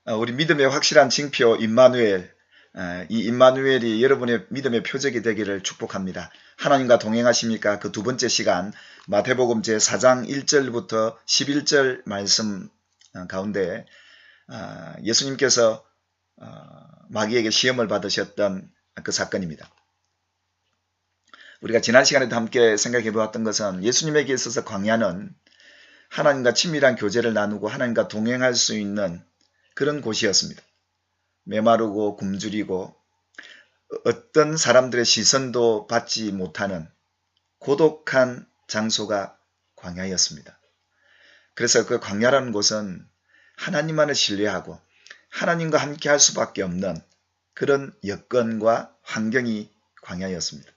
우리 믿음의 확실한 징표 임마누엘, 이 임마누엘이 여러분의 믿음의 표적이 되기를 축복합니다. 하나님과 동행하십니까? 그 두 번째 시간 마태복음 제4장 1절부터 11절 말씀 가운데 예수님께서 마귀에게 시험을 받으셨던 그 사건입니다. 우리가 지난 시간에도 함께 생각해 보았던 것은 예수님에게 있어서 광야는 하나님과 친밀한 교제를 나누고 하나님과 동행할 수 있는 그런 곳이었습니다. 메마르고 굶주리고 어떤 사람들의 시선도 받지 못하는 고독한 장소가 광야였습니다. 그래서 그 광야라는 곳은 하나님만을 신뢰하고 하나님과 함께 할 수밖에 없는 그런 여건과 환경이 광야였습니다.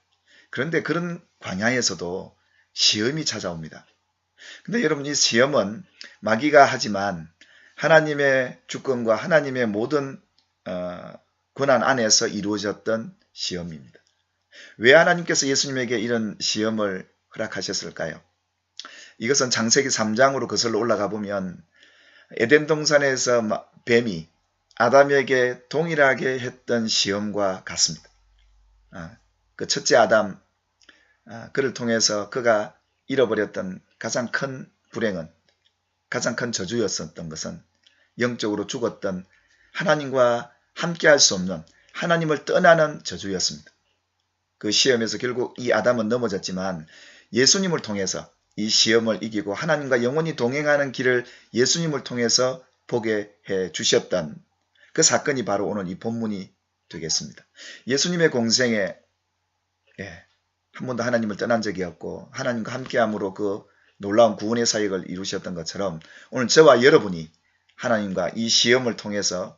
그런데 그런 광야에서도 시험이 찾아옵니다. 근데 여러분, 이 시험은 마귀가 하지만 하나님의 주권과 하나님의 모든 권한 안에서 이루어졌던 시험입니다. 왜 하나님께서 예수님에게 이런 시험을 허락하셨을까요? 이것은 창세기 3장으로 거슬러 올라가 보면 에덴 동산에서 뱀이 아담에게 동일하게 했던 시험과 같습니다. 그 첫째 아담, 그를 통해서 그가 잃어버렸던 가장 큰 불행은, 가장 큰 저주였었던 것은 영적으로 죽었던 하나님과 함께할 수 없는 하나님을 떠나는 저주였습니다. 그 시험에서 결국 이 아담은 넘어졌지만 예수님을 통해서 이 시험을 이기고 하나님과 영원히 동행하는 길을 예수님을 통해서 보게 해 주셨던 그 사건이 바로 오늘 이 본문이 되겠습니다. 예수님의 공생에 한 번도 하나님을 떠난 적이 없고 하나님과 함께함으로 그 놀라운 구원의 사역을 이루셨던 것처럼 오늘 저와 여러분이 하나님과 이 시험을 통해서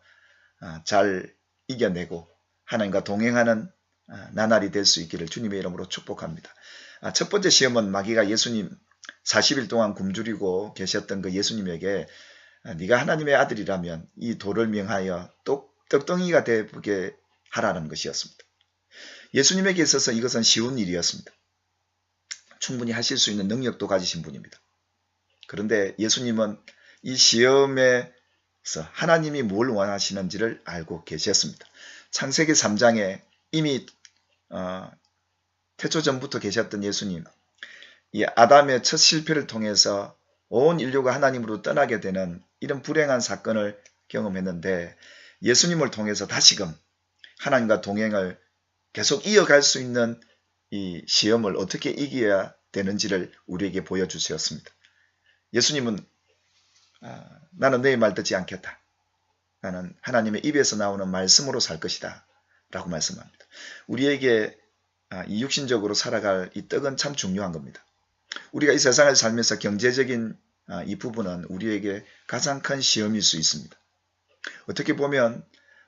잘 이겨내고 하나님과 동행하는 나날이 될 수 있기를 주님의 이름으로 축복합니다. 첫 번째 시험은 마귀가 예수님 40일 동안 굶주리고 계셨던 그 예수님에게 네가 하나님의 아들이라면 이 돌을 명하여 떡덩이가 되게 하라는 것이었습니다. 예수님에게 있어서 이것은 쉬운 일이었습니다. 충분히 하실 수 있는 능력도 가지신 분입니다. 그런데 예수님은 이 시험에서 하나님이 뭘 원하시는지를 알고 계셨습니다. 창세기 3장에 이미 태초 전부터 계셨던 예수님, 이 아담의 첫 실패를 통해서 온 인류가 하나님으로 떠나게 되는 이런 불행한 사건을 경험했는데 예수님을 통해서 다시금 하나님과 동행을 계속 이어갈 수 있는 이 시험을 어떻게 이겨야 되는지를 우리에게 보여주셨습니다. 예수님은 나는 너의 말 듣지 않겠다. 나는 하나님의 입에서 나오는 말씀으로 살 것이다. 라고 말씀합니다. 우리에게 이 육신적으로 살아갈 이 떡은 참 중요한 겁니다. 우리가 이 세상을 살면서 경제적인 이 부분은 우리에게 가장 큰 시험일 수 있습니다. 어떻게 보면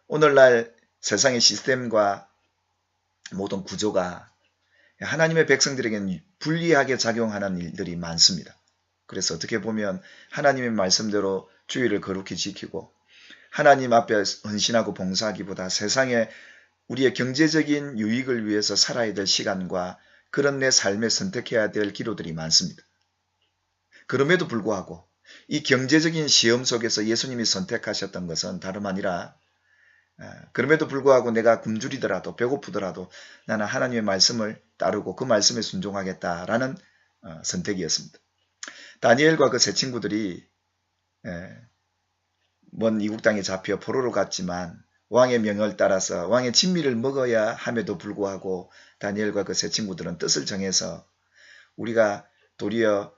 오늘날 세상의 시스템과 모든 구조가 하나님의 백성들에게는 불리하게 작용하는 일들이 많습니다. 그래서 어떻게 보면 하나님의 말씀대로 주의를 거룩히 지키고 하나님 앞에 헌신하고 봉사하기보다 세상에 우리의 경제적인 유익을 위해서 살아야 될 시간과 그런 내 삶에 선택해야 될 기로들이 많습니다. 그럼에도 불구하고 이 경제적인 시험 속에서 예수님이 선택하셨던 것은 다름 아니라 그럼에도 불구하고 내가 굶주리더라도 배고프더라도 나는 하나님의 말씀을 따르고 그 말씀에 순종하겠다라는 선택이었습니다. 다니엘과 그 세 친구들이 먼 이국 땅에 잡혀 포로로 갔지만 왕의 명을 따라서 왕의 진미를 먹어야 함에도 불구하고 다니엘과 그 세 친구들은 뜻을 정해서 우리가 도리어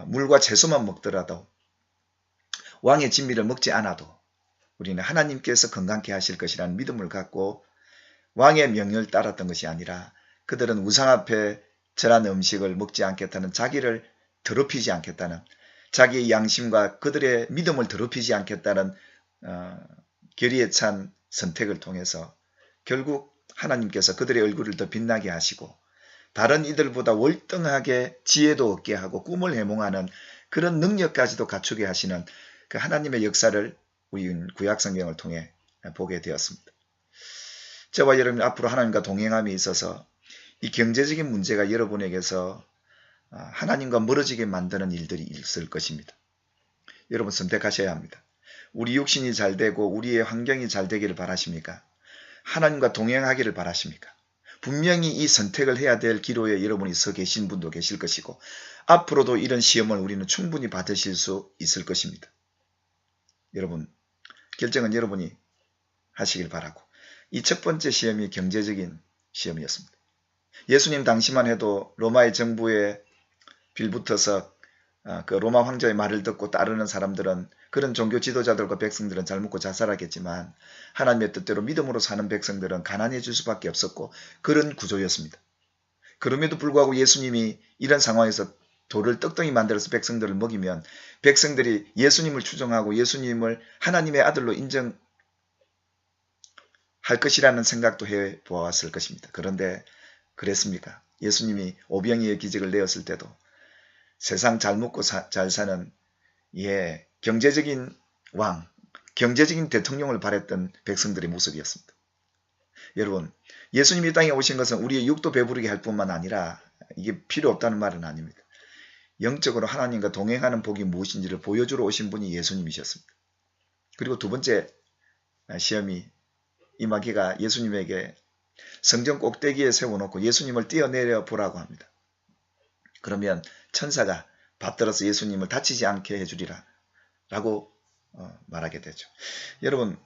물과 채소만 먹더라도 왕의 진미를 먹지 않아도 우리는 하나님께서 건강케 하실 것이라는 믿음을 갖고 왕의 명령을 따랐던 것이 아니라 그들은 우상 앞에 절한 음식을 먹지 않겠다는 자기를 더럽히지 않겠다는 자기의 양심과 그들의 믿음을 더럽히지 않겠다는 결의에 찬 선택을 통해서 결국 하나님께서 그들의 얼굴을 더 빛나게 하시고 다른 이들보다 월등하게 지혜도 얻게 하고 꿈을 해몽하는 그런 능력까지도 갖추게 하시는 그 하나님의 역사를 우리는 구약성경을 통해 보게 되었습니다. 저와 여러분 앞으로 하나님과 동행함에 있어서 이 경제적인 문제가 여러분에게서 하나님과 멀어지게 만드는 일들이 있을 것입니다. 여러분 선택하셔야 합니다. 우리 육신이 잘 되고 우리의 환경이 잘 되기를 바라십니까? 하나님과 동행하기를 바라십니까? 분명히 이 선택을 해야 될 기로에 여러분이 서 계신 분도 계실 것이고 앞으로도 이런 시험을 우리는 충분히 받으실 수 있을 것입니다. 여러분, 결정은 여러분이 하시길 바라고, 이 첫 번째 시험이 경제적인 시험이었습니다. 예수님 당시만 해도 로마의 정부에 빌붙어서 그 로마 황제의 말을 듣고 따르는 사람들은, 그런 종교 지도자들과 백성들은 잘 먹고 잘 살았겠지만 하나님의 뜻대로 믿음으로 사는 백성들은 가난해질 수밖에 없었고 그런 구조였습니다. 그럼에도 불구하고 예수님이 이런 상황에서 돌을 떡덩이 만들어서 백성들을 먹이면 백성들이 예수님을 추종하고 예수님을 하나님의 아들로 인정할 것이라는 생각도 해보았을 것입니다. 그런데 그랬습니까? 예수님이 오병이의 기적을 내었을 때도 세상 잘 먹고 잘 사는 경제적인 왕, 경제적인 대통령을 바랬던 백성들의 모습이었습니다. 여러분, 예수님이 이 땅에 오신 것은 우리의 육도 배부르게 할 뿐만 아니라 이게 필요 없다는 말은 아닙니다. 영적으로 하나님과 동행하는 복이 무엇인지를 보여주러 오신 분이 예수님이셨습니다. 그리고 두 번째 시험이, 이 마귀가 예수님에게 성전 꼭대기에 세워놓고 예수님을 뛰어내려 보라고 합니다. 그러면 천사가 받들어서 예수님을 다치지 않게 해주리라 라고 말하게 되죠. 여러분,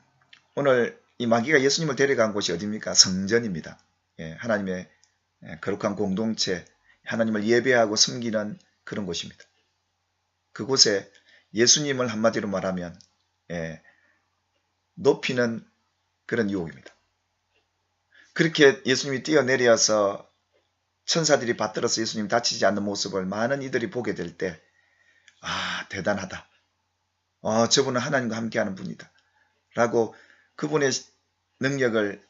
오늘 이 마귀가 예수님을 데려간 곳이 어디입니까? 성전입니다. 하나님의 거룩한 공동체, 하나님을 예배하고 섬기는 그런 곳입니다. 그곳에 예수님을 한마디로 말하면 높이는 그런 유혹입니다. 그렇게 예수님이 뛰어내려서 천사들이 받들어서 예수님 다치지 않는 모습을 많은 이들이 보게 될 때, 대단하다. 저분은 하나님과 함께하는 분이다. 라고 그분의 능력을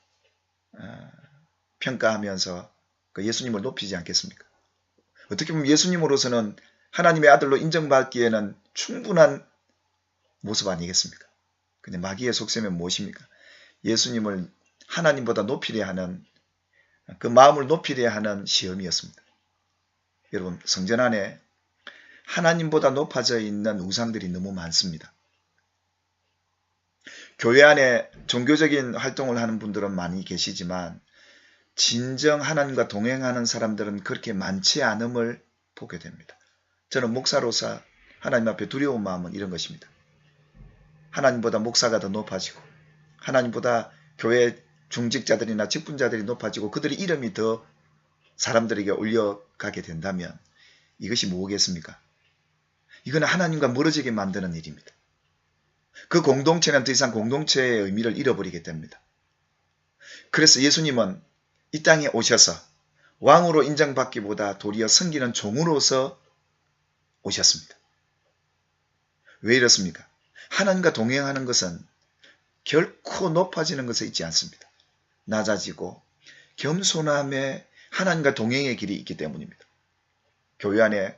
평가하면서 그 예수님을 높이지 않겠습니까? 어떻게 보면 예수님으로서는 하나님의 아들로 인정받기에는 충분한 모습 아니겠습니까? 근데 마귀의 속셈은 무엇입니까? 예수님을 하나님보다 높이려 하는, 그 마음을 높이려 하는 시험이었습니다. 여러분, 성전 안에 하나님보다 높아져 있는 우상들이 너무 많습니다. 교회 안에 종교적인 활동을 하는 분들은 많이 계시지만 진정 하나님과 동행하는 사람들은 그렇게 많지 않음을 보게 됩니다. 저는 목사로서 하나님 앞에 두려운 마음은 이런 것입니다. 하나님보다 목사가 더 높아지고 하나님보다 교회 중직자들이나 직분자들이 높아지고 그들의 이름이 더 사람들에게 올려가게 된다면 이것이 뭐겠습니까? 이건 하나님과 멀어지게 만드는 일입니다. 그 공동체는 더 이상 공동체의 의미를 잃어버리게 됩니다. 그래서 예수님은 이 땅에 오셔서 왕으로 인정받기보다 도리어 섬기는 종으로서 오셨습니다. 왜 이렇습니까? 하나님과 동행하는 것은 결코 높아지는 것에 있지 않습니다. 낮아지고 겸손함에 하나님과 동행의 길이 있기 때문입니다. 교회 안에,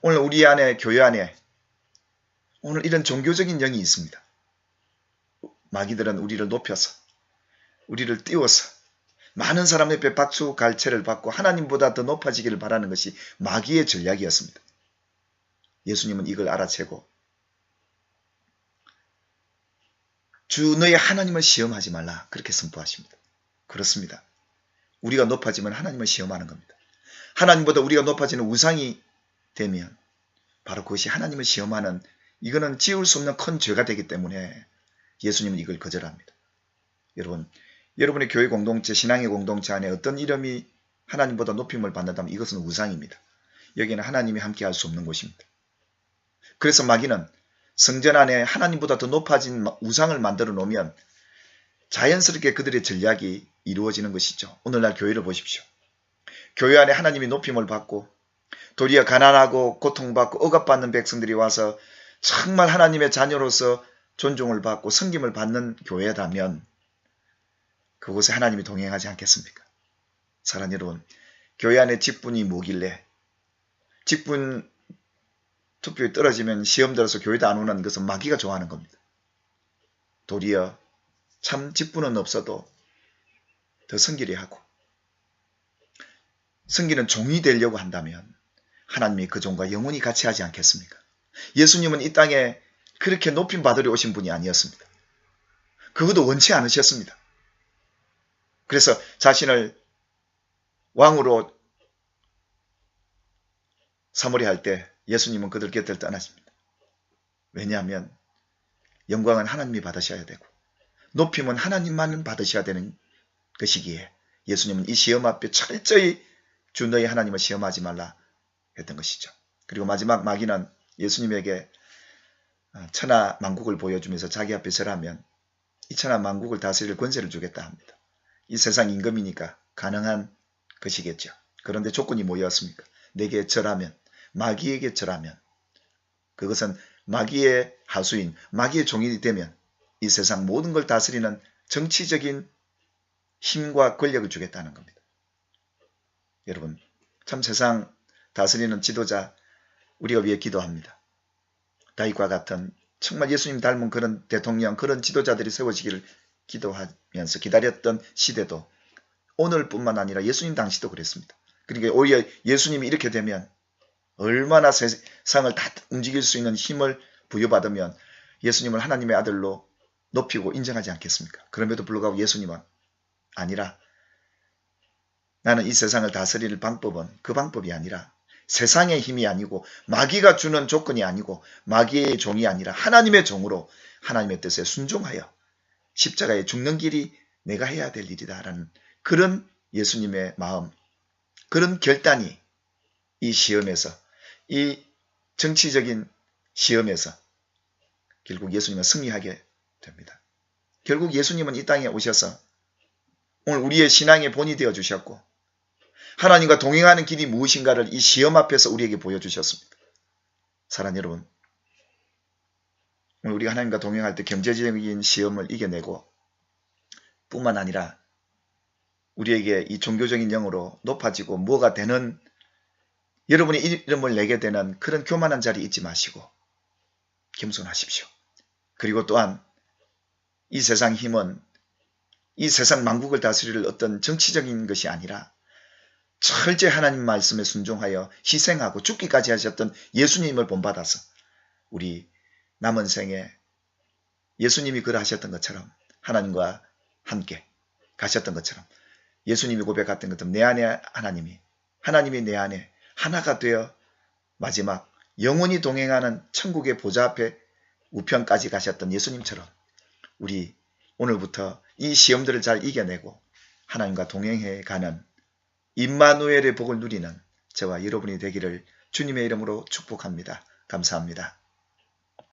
오늘 우리 안에, 교회 안에 오늘 이런 종교적인 영이 있습니다. 마귀들은 우리를 높여서, 우리를 띄워서 많은 사람 옆에 박수 갈채를 받고 하나님보다 더 높아지기를 바라는 것이 마귀의 전략이었습니다. 예수님은 이걸 알아채고 주 너의 하나님을 시험하지 말라, 그렇게 선포하십니다. 그렇습니다. 우리가 높아지면 하나님을 시험하는 겁니다. 하나님보다 우리가 높아지는 우상이 되면 바로 그것이 하나님을 시험하는, 이거는 지울 수 없는 큰 죄가 되기 때문에 예수님은 이걸 거절합니다. 여러분, 여러분의 교회 공동체, 신앙의 공동체 안에 어떤 이름이 하나님보다 높임을 받는다면 이것은 우상입니다. 여기는 하나님이 함께할 수 없는 곳입니다. 그래서 마귀는 성전 안에 하나님보다 더 높아진 우상을 만들어 놓으면 자연스럽게 그들의 전략이 이루어지는 것이죠. 오늘날 교회를 보십시오. 교회 안에 하나님이 높임을 받고 도리어 가난하고 고통받고 억압받는 백성들이 와서 정말 하나님의 자녀로서 존중을 받고 섬김을 받는 교회라면 그곳에 하나님이 동행하지 않겠습니까? 사랑하는 여러분, 교회 안에 직분이 뭐길래 직분 투표에 떨어지면 시험 들어서 교회도 안 오는 것은 마귀가 좋아하는 겁니다. 도리어 참 직분은 없어도 더 섬기려 하고 섬기는 종이 되려고 한다면 하나님이 그 종과 영원히 같이 하지 않겠습니까? 예수님은 이 땅에 그렇게 높임 받으려 오신 분이 아니었습니다. 그것도 원치 않으셨습니다. 그래서 자신을 왕으로 삼으려 할 때 예수님은 그들 곁을 떠나십니다. 왜냐하면 영광은 하나님이 받으셔야 되고 높임은 하나님만 받으셔야 되는 것이기에 예수님은 이 시험 앞에 철저히 주 너희 하나님을 시험하지 말라 했던 것이죠. 그리고 마지막 마귀는 예수님에게 천하 만국을 보여주면서 자기 앞에 설하면 이 천하 만국을 다스릴 권세를 주겠다 합니다. 이 세상 임금이니까 가능한 것이겠죠. 그런데 조건이 뭐였습니까? 내게 절하면, 마귀에게 절하면, 그것은 마귀의 하수인, 마귀의 종이 되면 이 세상 모든 걸 다스리는 정치적인 힘과 권력을 주겠다는 겁니다. 여러분, 참 세상 다스리는 지도자 우리가 위해 기도합니다. 다윗과 같은 정말 예수님 닮은 그런 대통령, 그런 지도자들이 세워지기를 기도하면서 기다렸던 시대도 오늘뿐만 아니라 예수님 당시도 그랬습니다. 그러니까 오히려 예수님이 이렇게 되면 얼마나 세상을 다 움직일 수 있는 힘을 부여받으면 예수님을 하나님의 아들로 높이고 인정하지 않겠습니까? 그럼에도 불구하고 예수님은 아니라 나는 이 세상을 다스릴 방법은 그 방법이 아니라 세상의 힘이 아니고 마귀가 주는 조건이 아니고 마귀의 종이 아니라 하나님의 종으로 하나님의 뜻에 순종하여 십자가에 죽는 길이 내가 해야 될 일이다 라는 그런 예수님의 마음, 그런 결단이 이 시험에서, 이 정치적인 시험에서 결국 예수님은 승리하게 됩니다. 결국 예수님은 이 땅에 오셔서 오늘 우리의 신앙의 본이 되어 주셨고 하나님과 동행하는 길이 무엇인가를 이 시험 앞에서 우리에게 보여주셨습니다. 사랑하는 여러분, 오늘 우리가 하나님과 동행할 때 경제적인 시험을 이겨내고 뿐만 아니라 우리에게 이 종교적인 영으로 높아지고 뭐가 되는 여러분의 이름을 내게 되는 그런 교만한 자리 잊지 마시고 겸손하십시오. 그리고 또한 이 세상 힘은 이 세상 만국을 다스릴 어떤 정치적인 것이 아니라 철저히 하나님 말씀에 순종하여 희생하고 죽기까지 하셨던 예수님을 본받아서 우리 남은 생에 예수님이 그러하셨던 것처럼 하나님과 함께 가셨던 것처럼 예수님이 고백했던 것처럼 내 안에 하나님이 내 안에 하나가 되어 마지막 영원히 동행하는 천국의 보좌 앞에 우편까지 가셨던 예수님처럼 우리 오늘부터 이 시험들을 잘 이겨내고 하나님과 동행해 가는 임마누엘의 복을 누리는 저와 여러분이 되기를 주님의 이름으로 축복합니다. 감사합니다.